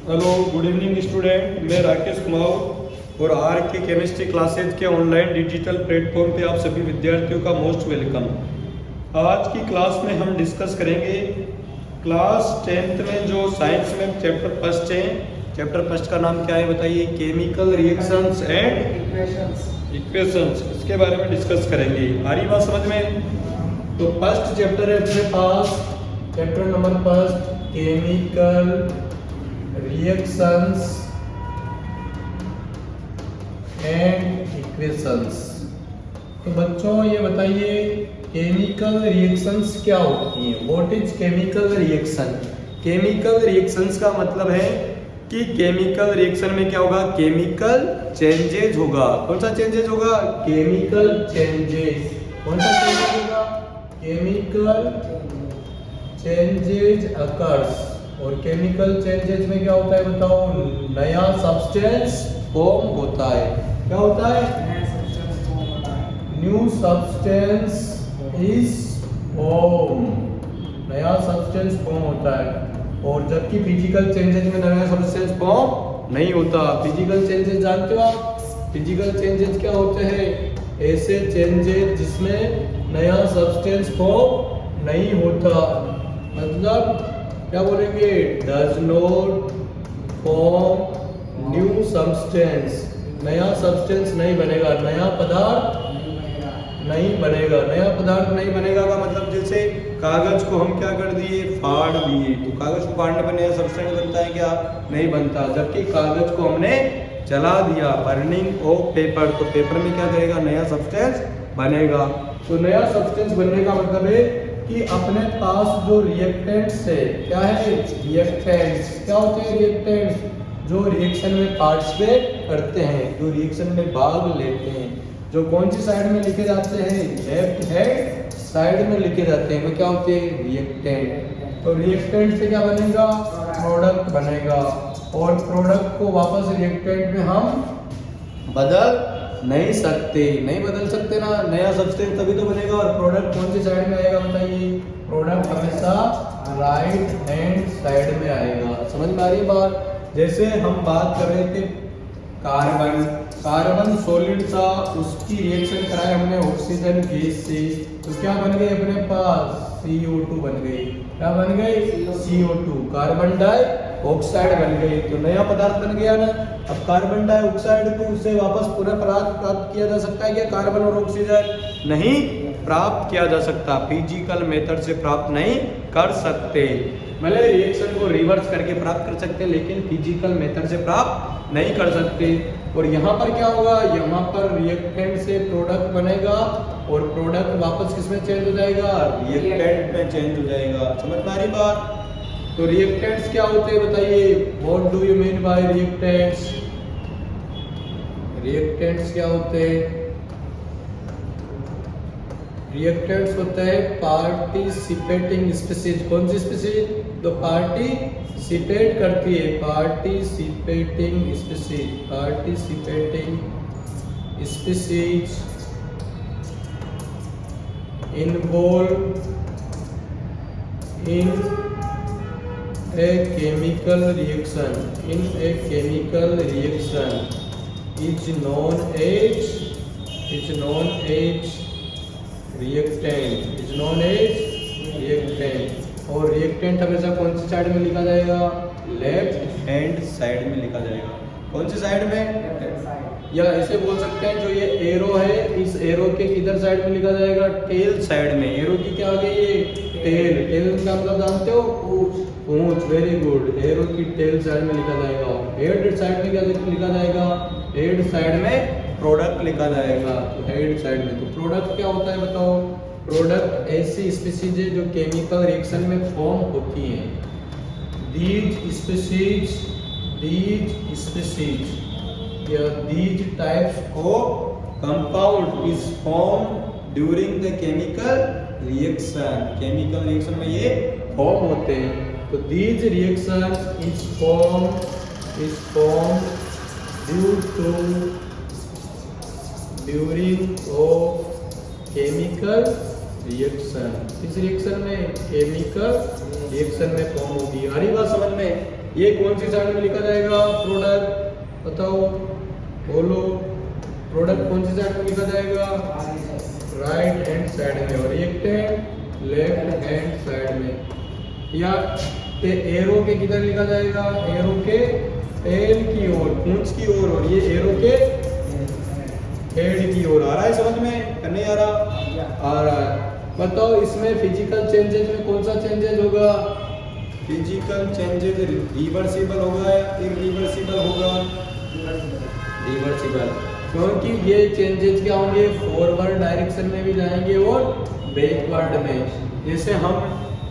Hello, good evening student. मैं राकेश कुमार और are के केमिस्ट्री क्लासेज के ऑनलाइन डिजिटल प्लेटफॉर्म पे आप सभी विद्यार्थियों का मोस्ट वेलकम। आज की क्लास में हम डिस्कस करेंगे क्लास 10th में जो साइंस में चैप्टर फर्स्ट है। चैप्टर फर्स्ट का नाम क्या है बताइए? Chemical reactions and equations. इसके बारे में डिस्कस करेंगे। आ रही बात समझ में? तो फर्स्ट चैप्टर है अपने पास, chapter number first, chemical reactions and equations. तो बच्चों ये बताइए केमिकल रिएक्शंस क्या होती हैं? What is chemical reaction? Chemical reactions का मतलब है कि केमिकल रिएक्शन में क्या होगा? केमिकल चेंजेज होगा। कौन सा चेंजेज होगा? Chemical changes. कौन सा चेंजेज होगा? Chemical changes occurs. और केमिकल चेंजेज में क्या होता है बताओ? नया सब्सटेंस फॉर्म होता है। क्या होता है? New substance is form. नया सब्सटेंस फॉर्म होता है। और जबकि फिजिकल चेंजेज में नया सब्सटेंस फॉर्म नहीं होता। फिजिकल चेंजेज जानते हो आप? फिजिकल चेंजेज क्या होते हैं? ऐसे चेंजेज जिसमें नया सब्सटेंस फॉर्म नहीं होता। मतलब क्या बोलेंगे? Does not form new substance. नया सब्सटेंस नहीं बनेगा, नया पदार्थ नहीं बनेगा। नया पदार्थ नहीं बनेगा का मतलब जैसे कागज को हम क्या कर दिए? फाड़ दिए। तो कागज को फाड़ने पर नया सब्सटेंस बनता है क्या? नहीं बनता। जबकि कागज को हमने जला दिया, बर्निंग ऑफ पेपर, तो पेपर में क्या करेगा? नया सब्सटेंस बनेगा। तो नया सब्सटेंस बनने का मतलब है कि अपने पास जो रिएक्टेंट्स है, क्या है? रिएक्टेंट्स। क्या होते हैं रिएक्टेंट्स? जो रिएक्शन में पार्टिसिपेट करते हैं, जो रिएक्शन में भाग लेते हैं, जो कौन सी साइड में लिखे जाते हैं? लेफ्ट हैंड साइड में लिखे जाते हैं। वो क्या होते हैं? रिएक्टेंट। तो रिएक्टेंट से क्या बनेगा? प्रोडक्ट बनेगा। और प्रोडक्ट को वापस रिएक्टेंट में हम बदल नहीं सकते। नहीं बदल सकते ना। नया सब्सटेंस तभी तो बनेगा। और प्रोडक्ट कौन सी साइड में आएगा बताइए? प्रोडक्ट हमेशा राइट हैंड साइड में आएगा। समझ में आ रही है बात? जैसे हम बात कर रहे थे कार्बन। कार्बन सॉलिड था, उसकी रिएक्शन कराई हमने ऑक्सीजन गैस से, तो क्या बन गई अपने पास? CO2 बन गई। क्या बन गई? CO2, कार्बन डाइऑक्साइड बन गई। तो नया पदार्थ बन गया ना। अब कार्बन डाइऑक्साइड को उससे वापस पुनः प्राप्त किया जा सकता है क्या? कार्बन और ऑक्सीजन नहीं प्राप्त किया जा सकता। फिजिकल मेथड से प्राप्त नहीं कर सकते। मतलब रिएक्शन को रिवर्स करके प्राप्त कर सकते हैं, लेकिन फिजिकल मेथड से प्राप्त नहीं कर सकते। और यहाँ पर क्या होगा? यहाँ पर रिएक्टेंट से प्रोडक्ट बनेगा और प्रोडक्ट वापस किसमें चेंज हो जाएगा? रिएक्टेंट में चेंज हो जाएगा। समझ में आ रही बात? तो रिएक्टेंट्स क्या होते हैं बताइए? What do you mean by reactants? Reactants क्या होते हैं? रिएक्टेंट्स होता है पार्टिसिपेटिंग स्पीशीज। कौन सी स्पीशीज? तो पार्टिसिपेट करती है। Participating species. Participating species involve in a chemical reaction. In a chemical reaction is known as reactant. Is known as reactant. और रिएक्टेंट हमेशा कौन सी साइड में लिखा जाएगा? लेफ्ट हैंड साइड में लिखा जाएगा। कौन सी साइड में? या ऐसे बोल सकते हैं, जो ये एरो है, इस एरो के किधर साइड में लिखा जाएगा? टेल साइड में। एरो की क्या आ गई? ये टेल। टेल का मतलब जानते हो? पूंछ। Very good. एरो की टेल साइड में लिखा जाएगा। हेड साइड में क्या लिखा जाएगा? हेड साइड में प्रोडक्ट लिखा जाएगा। तो हेड साइड में। तो प्रोडक्ट क्या होता है बताओ? प्रोडक्ट ऐसी स्पीशीज है जो केमिकल रिएक्शन में फॉर्म होती हैं। these types of compound is formed during the chemical reaction. Chemical reaction में ये फॉर्म होते हैं। तो these reactions is formed during of chemical reaction. इस रिएक्शन में केमिकल रिएक्शन में फॉर्म होगी। आ रही बात समझ में? ये कौन सी साइड में लिखा जाएगा? प्रोडक्ट बताओ, बोलो, प्रोडक्ट कौन सी साइड में लिखा जाएगा? राइट हैंड साइड में, और रिएक्टेंट लेफ्ट हैंड साइड में। या एरो के किधर लिखा जाएगा? एरो के टेल की ओर, पूंछ की ओर, और ये एरो के हेड की ओर। आ रहा है समझ में? नहीं आ रहा? आ रहा है। बताओ इसमें फिजिकल चेंजेस में कौन सा चेंजेस होगा? फिजिकल चेंजेस रिवर्सिबल होगा या इरिवर्सिबल होगा? रिवर्सिबल, क्योंकि ये चेंजेस क्या होंगे? फॉरवर्ड डायरेक्शन में भी जाएंगे और बैकवर्ड में। जैसे हम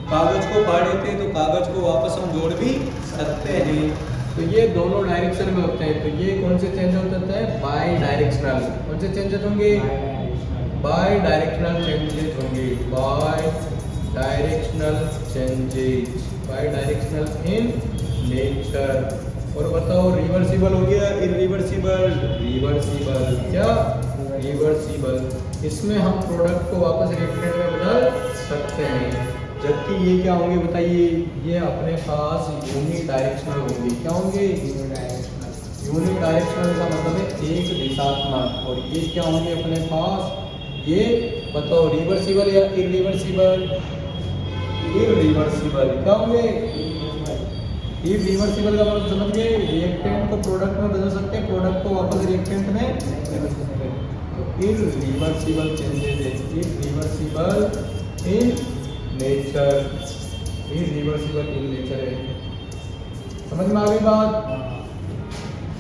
कागज को फाड़े थे तो कागज को वापस हम जोड़ भी सकते हैं, तो ये दोनों डायरेक्शन में होते हैं। तो ये कौन से चेंज होते हैं? By directional. कौन से चेंजेस होंगे? बाई डायरेक्शनल चेंजेस होंगे। By directional changes, by directional in nature. और बताओ रिवर्सिबल हो गया, इरिवर्सिबल? रिवर्सिबल। क्या? रिवर्सिबल। इसमें हम प्रोडक्ट को वापस रिएक्टेंट में बदल सकते हैं। जबकि ये क्या होंगे बताइए? ये अपने पास यूनि डायरेक्शनल होंगे। क्या होंगे? यूनि डायरेक्शनल का मतलब है एक दिशात्मक। और ये क्या होंगे अपने पास? ये बताओ रिवर्सिबल या इरिवर्सिबल? इरिवर्सिबल। क्या होंगे? इरिवर्सिबल का मतलब समझ गए? रिएक्टेंट को प्रोडक्ट में बदल सकते हैं, प्रोडक्ट को वापस रिएक्टेंट में बदल सकते हैं। तो इरिवर्सिबल चेंजेस है, irreversible in nature, irreversible in nature है। समझ में आ गई बात?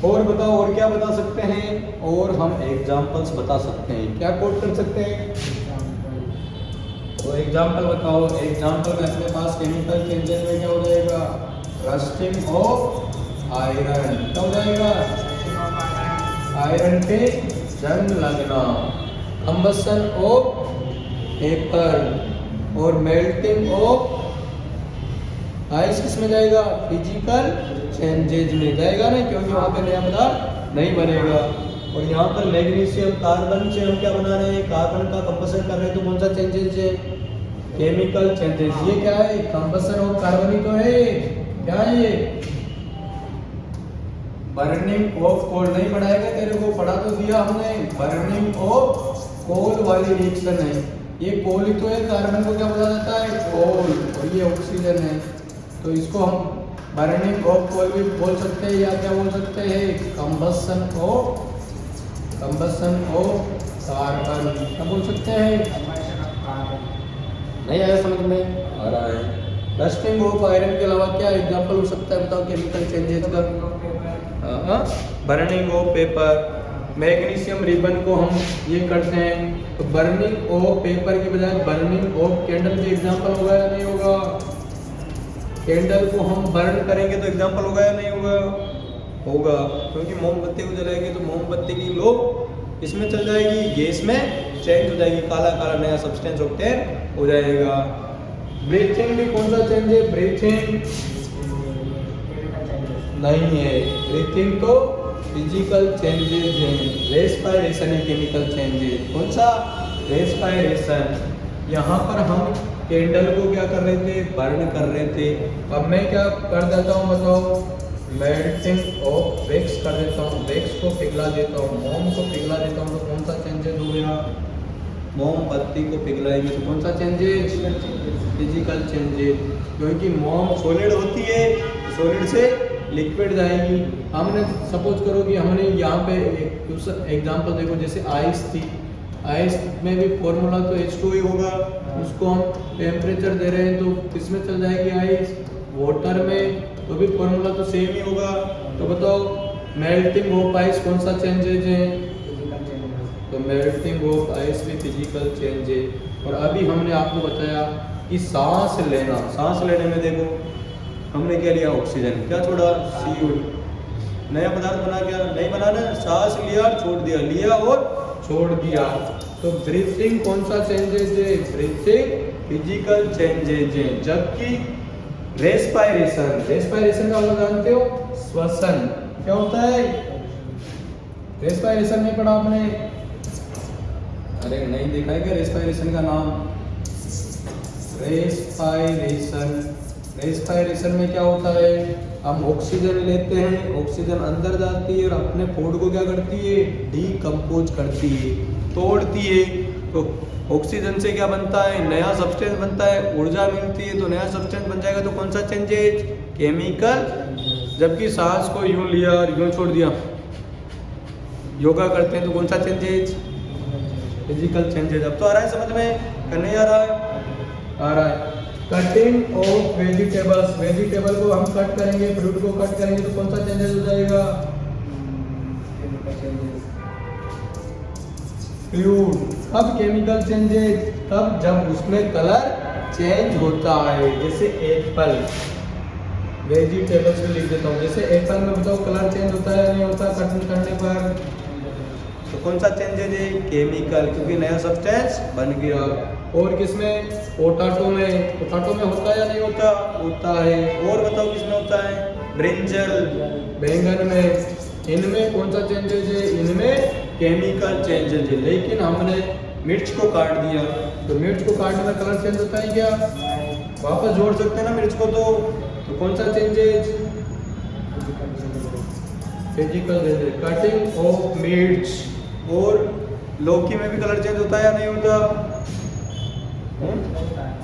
और बताओ और क्या बता सकते हैं? और हम एग्जांपल्स बता सकते हैं। क्या कोट कर सकते हैं? तो एग्जांपल बताओ। एग्जांपल में अपने पास केमिकल चेंजेस में क्या हो जाएगा? Rusting of iron. क्या हो जाएगा? आयरन पे जंग लगना। कंबशन ऑफ पेपर और मेल्टिंग ऑफ आइस किसमें जाएगा? फिजिकल चेंजेज में जाएगा ना, क्योंकि वहाँ पे नया पदार्थ नहीं बनेगा। और यहाँ पर मैग्नीशियम कार्बन से हम क्या बना रहे हैं? कार्बन का कंबशन कर रहे हैं, तो कौन सा चेंजेज है? Chemical changes. ये क्या है? कंबशन ऑफ कार्बन ही तो है। क्या है ये? Burning of coal. नहीं पढ़ाएगा तेरे को? पढ़ा तो दिया हमने। बर्निंग ऑफ कोल वाली रिएक्शन है ये। कोल ही तो है, कार्बन को क्या बोला जाता है? कोल, और ये ऑक्सीजन है। तो इसको हम बर्निंग ऑफ कोल भी बोल सकते हैं, या क्या बोल सकते हैं? Combustion of carbon. क्या बोल सकते हैं? नहीं आया समझ में? आ रहा है। रस्टिंग ऑफ आयरन के अलावा क्या एग्जांपल हो सकता है बताओ केमिकल चेंजेस का? Burning of paper. Magnesium ribbon को हम ये करते हैं, तो बर्निंग ऑफ पेपर की बजाय बर्निंग ऑफ कैंडल के एग्जांपल होगा या नहीं होगा? कैंडल को हम बर्न करेंगे तो एग्जांपल होगा या नहीं होगा? होगा, क्योंकि मोमबत्ती को जलाएंगे तो मोमबत्ती की लो इसमें चल जाएगी, गैस में चेंज हो जाएगी, काला काला नया सब्सटेंस ऑब्टेन हो जाएगा। ब्रीथिंग भी कौन सा चेंज है? ब्रीथिंग नहीं है, ब्रीथिंग तो फिजिकल चेंजेस हैं। रेस्पिरेशन है केमिकल चेंजेस। कौन सा? रेस्पिरेशन। यहाँ पर हम कैंडल को क्या कर रहे थे? बर्न कर रहे थे। अब मैं क्या कर देता हूँ बताओ? मेल्टिंग ऑफ वैक्स कर देता हूँ, वैक्स को पिघला देता हूँ, मोम को पिघला देता हूँ, तो कौन सा चेंजेस हो गया? मोमबत्ती को पिघलाएंगे तो कौन सा चेंजेस? Physical changes. क्योंकि मोम सॉलिड होती है, सॉलिड से लिक्विड जाएगी। हमने सपोज करो कि हमने यहाँ पे एक एग्जांपल देखो, जैसे आइस थी, आइस में भी फॉर्मूला तो H2 ही होगा, उसको हम टेम्परेचर दे रहे हैं तो किसमें चल जाएगी आइस? वाटर में, तो भी फॉर्मूला तो सेम ही होगा। तो बताओ मेल्टिंग ऑफ आइस कौन सा चेंजेज है? तो मेल्टिंग ऑफ आइस भी फिजिकल चेंज है। और अभी हमने आपको बताया कि सांस लेना, सांस लेने में देखो हमने क्या लिया? ऑक्सीजन। क्या छोड़ा? CO। नया पदार्थ बना क्या? नहीं बनाना, सांस लिया छोड़ दिया, लिया और छोड़ दिया। तो ब्रीथिंग कौन सा चेंजेज है? ब्रीथिंग फिजिकल चेंजेज है। जबकि रेस्पिरेशन, रेस्पिरेशन का मतलब जानते हो? श्वसन। क्या होता है? रेस्पिरेशन नहीं पढ़ा आपने? अरे नहीं देखा है क्या रेस्पिरेशन का नाम? रेस्पिरेशन रेस्पिरेशन में क्या होता है, हम ऑक्सीजन लेते हैं, ऑक्सीजन अंदर जाती है और अपने फूड को क्या करती है, डीकम्पोज करती है, तोड़ती है। तो ऑक्सीजन से क्या बनता है, नया सब्सटेंस बनता है, ऊर्जा मिलती है, तो नया सब्सटेंस बन जाएगा। तो कौन सा चेंजेज, केमिकल। जबकि सांस को यूं लिया और यूं छोड़ दिया, योगा करते हैं, तो कौन सा चेंजेज, फिजिकल चेंजेज। अब तो आ रहा है समझ में, करने आ रहा है, आ रहा है। कटिंग ऑफ वेजिटेबल्स, वेजिटेबल को हम कट करेंगे, फ्रूट को कट करेंगे, तो कौन सा चेंजेस हो जाएगा, फ्लूइड। अब केमिकल चेंजेस तब जब उसमें कलर चेंज होता है। जैसे एप्पल, वेजिटेबल्स में लिख देता हूँ, जैसे एप्पल में बताओ कलर चेंज होता है या नहीं होता कटिंग करने पर, तो कौन सा चेंजेज है, केमिकल, क्योंकि नया सब्सटेंस बन गया। और किसमें, पोटैटो में, पोटैटो में होता है या नहीं होता, होता है। और बताओ किसमें होता है, ब्रिंजल, बैंगन में। इनमें कौन सा चेंजेज है, इनमें केमिकल चेंजेज है। लेकिन हमने मिर्च को काट दिया, तो मिर्च को काटने में कलर चेंज होता है क्या, वापस जोड़ सकते हैं ना मिर्च को, तो कौन सा changes, physical changes, cutting of मिर्च। और लौकी में भी कलर चेंज होता है या नहीं होता,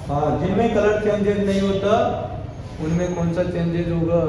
हाँ, जिनमें कलर चेंजेज नहीं होता उनमें कौन सा चेंजेज होगा,